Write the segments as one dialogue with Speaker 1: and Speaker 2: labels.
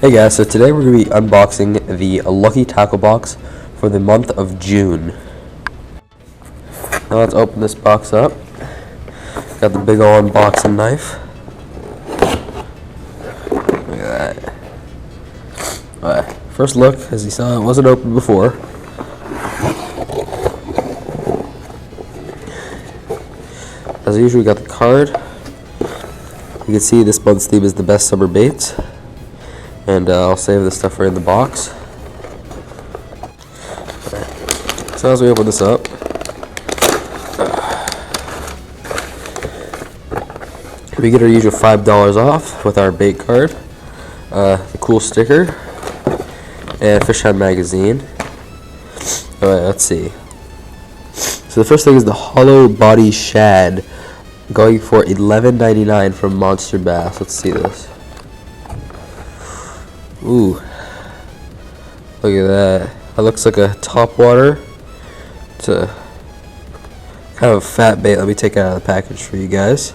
Speaker 1: Hey guys, so today we're going to be unboxing the Lucky Tackle Box for the month of June. Now let's open this box up. Got the big ol' unboxing knife. Look at that. Alright, first look, as you saw, it wasn't open before. As usual, we got the card. You can see this month's theme is the best summer baits. And I'll save this stuff right in the box. So as we open this up, we get our usual $5 off with our bait card, the cool sticker, and Fish Hunt magazine. Alright, let's see. So the first thing is the hollow body shad, going for $11.99 from Monster Bass. Let's see this. Ooh, look at that. That looks like a topwater. It's a kind of a fat bait. Let me take it out of the package for you guys.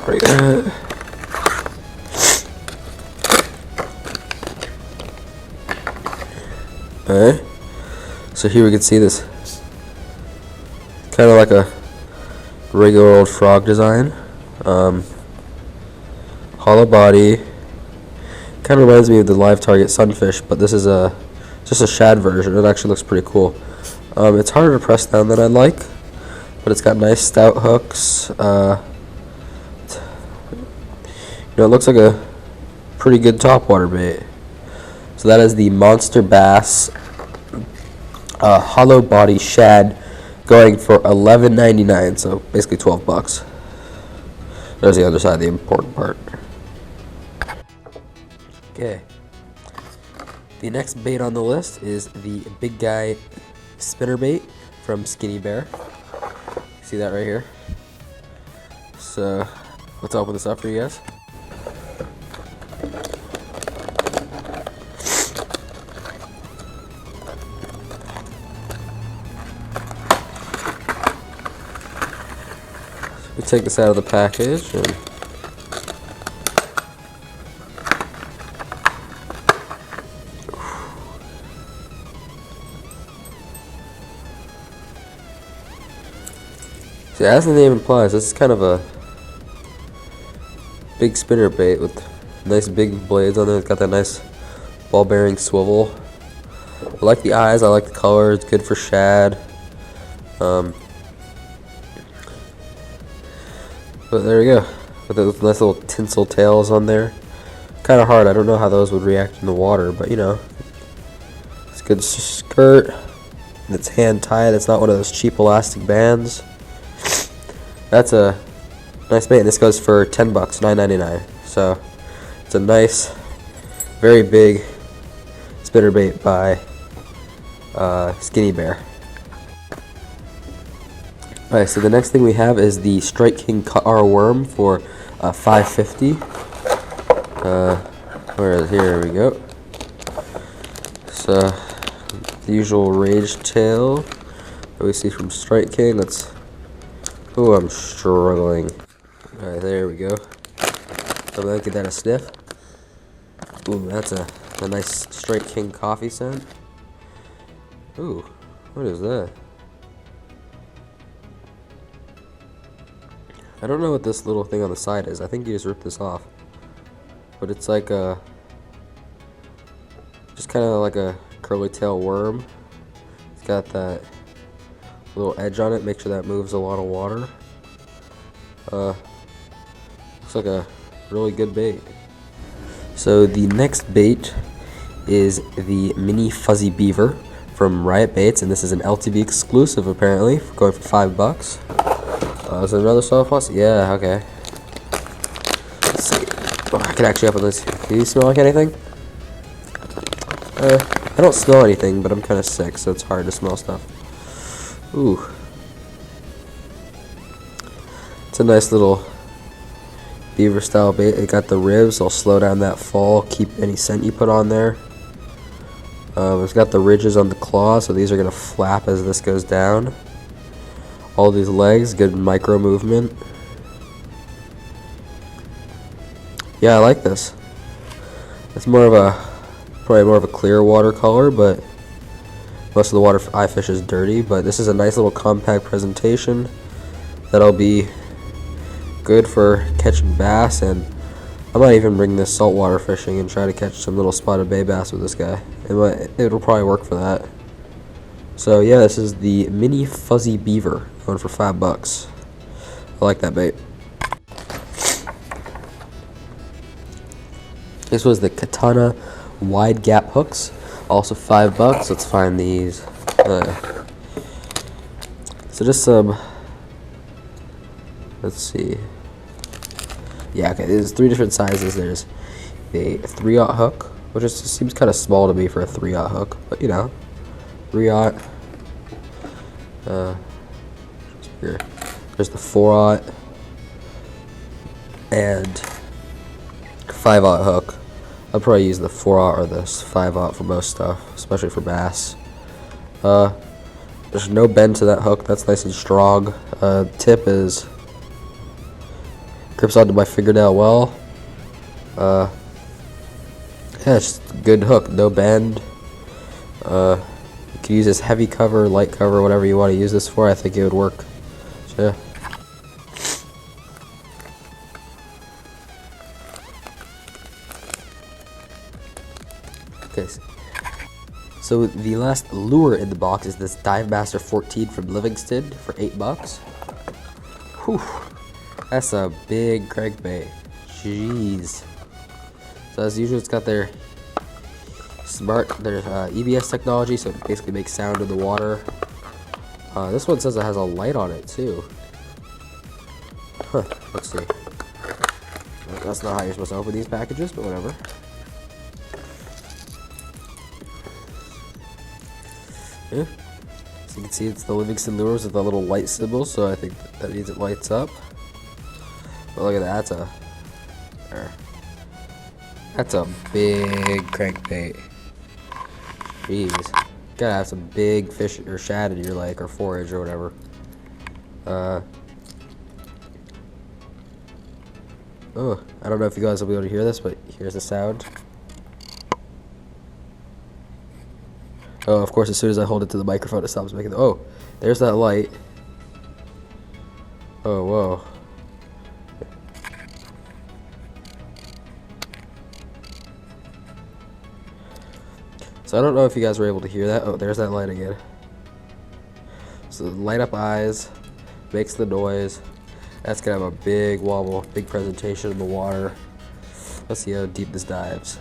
Speaker 1: Right there. Alright, so here we can see this. Kind of like a regular old frog design. Hollow body. Kind of reminds me of the live target sunfish, but this is just a shad version. It actually looks pretty cool. It's harder to press down than I'd like, but it's got nice stout hooks. It looks like a pretty good topwater bait. So that is the Monster Bass hollow body shad, going for $11.99. So basically $12. There's the other side, the important part. Okay, the next bait on the list is the big guy spinner bait from Skinny Bear. See that right here? So let's open this up for you guys. So we take this out of the package and so as the name implies, this is kind of a big spinner bait with nice big blades on there. It's got that nice ball bearing swivel. I like the eyes, I like the color, it's good for shad. But there we go. With those nice little tinsel tails on there. Kind of hard, I don't know how those would react in the water, but you know. It's a good skirt. And it's hand tied, it's not one of those cheap elastic bands. That's a nice bait. This goes for $10, $9.99. So it's a nice, very big spinner bait by Skinny Bear. Alright, so the next thing we have is the Strike King Cut R Worm for $5.50. Here we go. So the usual rage tail that we see from Strike King. Oh, I'm struggling. Alright, there we go. So let's give that a sniff. Ooh, that's a nice Strike King coffee scent. Ooh, what is that? I don't know what this little thing on the side is. I think you just ripped this off. But it's like a, just kind of like a curly tail worm. It's got that little edge on it, make sure that moves a lot of water. Looks like a really good bait. So the next bait is the Mini Fuzzy Beaver from Riot Baits, and this is an LTB exclusive apparently, going for $5. Is there another soft sauce? Yeah, okay. Let's see. Oh, I can actually open this. Do you smell like anything? I don't smell anything, but I'm kind of sick, so it's hard to smell stuff. Ooh. It's a nice little beaver style bait. It got the ribs. I'll slow down that fall, keep any scent you put on there. It's got the ridges on the claw, so these are going to flap as this goes down. All these legs, good micro movement. Yeah, I like this. It's probably more of a clear watercolor, but most of the water I fish is dirty. But this is a nice little compact presentation that'll be good for catching bass, and I might even bring this saltwater fishing and try to catch some little spotted bay bass with this guy. It'll probably work for that. So yeah, this is the mini fuzzy beaver, going for $5. I like that bait. This was the Katana wide gap hooks, also $5. Let's find these. So just some. Let's see. Yeah, okay. There's 3 different sizes. There's a 3/0 hook, which seems kind of small to me for a 3/0 hook, but you know, 3/0. Here. There's the 4/0 and 5/0 hook. I'll probably use the 4/0 or the 5/0 for most stuff, especially for bass. There's no bend to that hook. That's nice and strong. Tip grips onto my fingernail well. Yeah, it's just a good hook, no bend. You can use this heavy cover, light cover, whatever you want to use this for. I think it would work. So, yeah. Okay. So the last lure in the box is this Dive Master 14 from Livingston for $8. Whew. That's a big crankbait. Jeez. So as usual, it's got their EBS technology, so it basically makes sound in the water. This one says it has a light on it too. Huh, let's see. That's not how you're supposed to open these packages, but whatever. Yeah. So you can see it's the Livingston lures with the little light symbol, so I think that means it lights up. But look at that, that's a big crankbait. Jeez. Gotta have some big fish or shad in your lake or forage or whatever. Oh, I don't know if you guys will be able to hear this, but here's the sound. Oh, of course, as soon as I hold it to the microphone, it stops making oh, there's that light. Oh, whoa. So I don't know if you guys were able to hear that. Oh, there's that light again. So light up eyes, makes the noise. That's gonna have a big wobble, big presentation in the water. Let's see how deep this dives.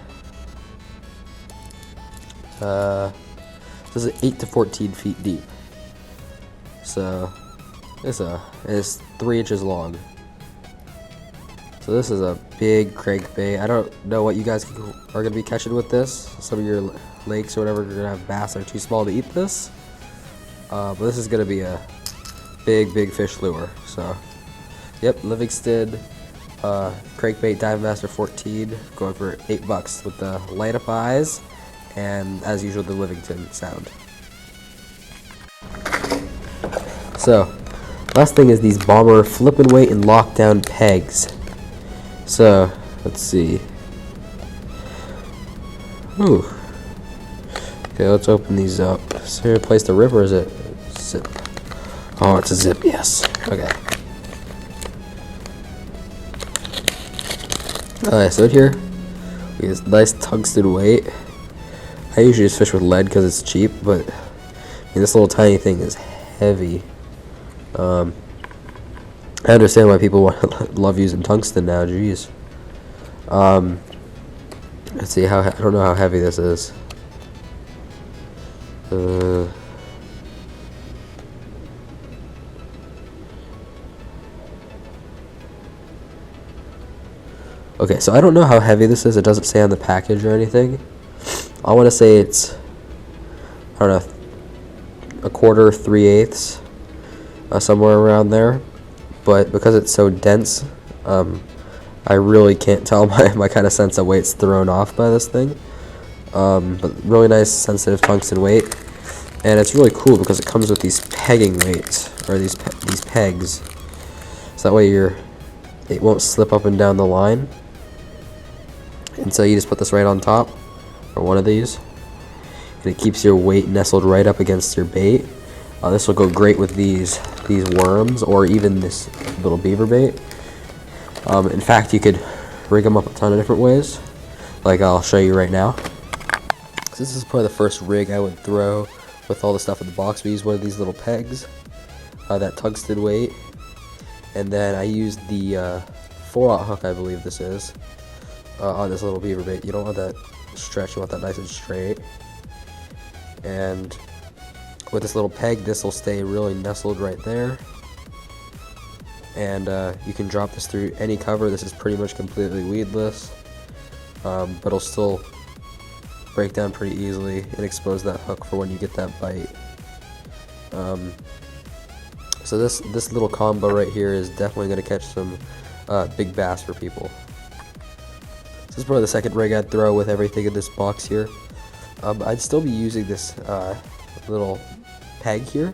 Speaker 1: This is 8 to 14 feet deep. So it's 3 inches long. So this is a big crankbait. I don't know what you guys are gonna be catching with this. Some of your lakes or whatever are gonna have bass that are too small to eat this. But this is gonna be a big fish lure. So, yep, Livingston crankbait Dive Master 14, going for $8 with the light up eyes, and as usual the Livingston sound. So, last thing is these Bomber flip and weight and lockdown pegs. So, let's see. Ooh. Okay, let's open these up. Is there a place to rip, or is it zip? Oh, it's a zip, yes. Okay. Alright, so here we have this nice tungsten weight. I usually just fish with lead because it's cheap, but I mean, this little tiny thing is heavy. I understand why people love using tungsten now. Jeez. Let's see I don't know how heavy this is. Okay, so I don't know how heavy this is. It doesn't say on the package or anything. I want to say it's, I don't know, 1/4, 3/8, somewhere around there. But because it's so dense, I really can't tell. My kind of sense of weight's thrown off by this thing. But really nice, sensitive tungsten weight, and it's really cool because it comes with these pegging weights, or these pegs, so that way it won't slip up and down the line. And so you just put this right on top, or one of these, and it keeps your weight nestled right up against your bait. This will go great with these worms, or even this little beaver bait. In fact, you could rig them up a ton of different ways, like I'll show you right now. So this is probably the first rig I would throw with all the stuff in the box. We use one of these little pegs, that tungsten weight, and then I used the 4/0 hook, I believe this is, on this little beaver bait. You don't want that stretch, you want that nice and straight. And with this little peg, this will stay really nestled right there. And you can drop this through any cover. This is pretty much completely weedless, but it'll still break down pretty easily and expose that hook for when you get that bite. So this little combo right here is definitely going to catch some big bass for people. This is probably the second rig I'd throw with everything in this box here. I'd still be using this little peg here,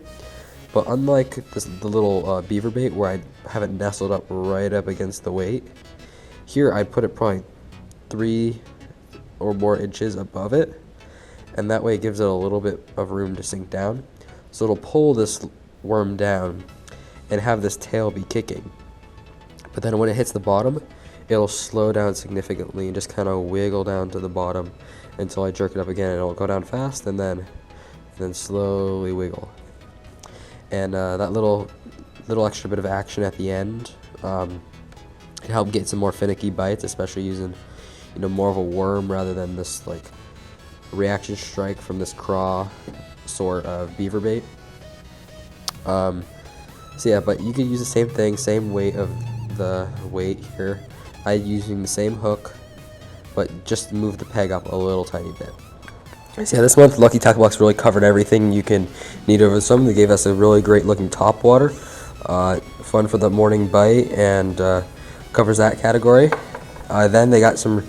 Speaker 1: but unlike the little beaver bait where I have it nestled up right up against the weight, here I put it probably 3 or more inches above it, and that way it gives it a little bit of room to sink down. So it'll pull this worm down and have this tail be kicking. But then when it hits the bottom, it'll slow down significantly and just kind of wiggle down to the bottom until I jerk it up again. It'll go down fast and then slowly wiggle. And that little extra bit of action at the end can help get some more finicky bites, especially using more of a worm rather than this like reaction strike from this craw sort of beaver bait. So yeah, but you can use the same thing, same weight of the weight here. I'm using the same hook, but just move the peg up a little tiny bit. So yeah, this month Lucky Tackle Box really covered everything you can need over the summer. They gave us a really great looking top water, fun for the morning bite, and covers that category. Then they got some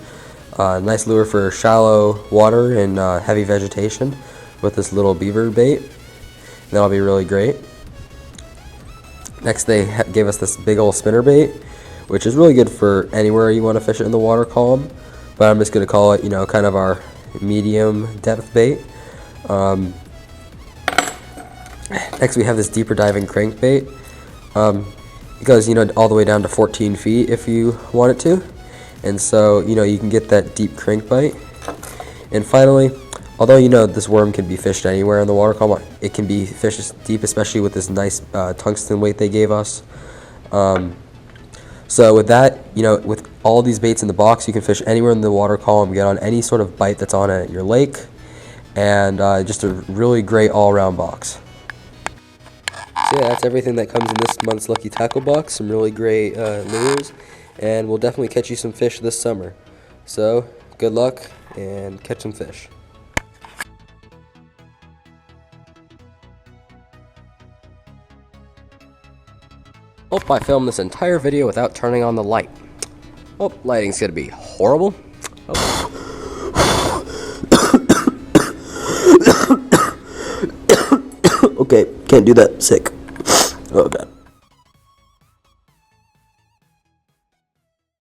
Speaker 1: nice lure for shallow water and heavy vegetation with this little beaver bait. That'll be really great. Next they gave us this big old spinner bait, which is really good for anywhere you want to fish it in the water column, but I'm just going to call it, kind of our medium depth bait. Next we have this deeper diving crankbait. It goes, all the way down to 14 feet if you want it to, and so you can get that deep crank bite. And finally, although this worm can be fished anywhere in the water column, it can be fished deep, especially with this nice tungsten weight they gave us. So with that, with all these baits in the box, you can fish anywhere in the water column, get on any sort of bite that's on at your lake, and just a really great all-around box. So yeah, that's everything that comes in this month's Lucky Tackle Box. Some really great lures, and we'll definitely catch you some fish this summer. So good luck and catch some fish. Hope I filmed this entire video without turning on the light. Oh, lighting's gonna be horrible. Oh. Okay, can't do that. Sick. Oh god.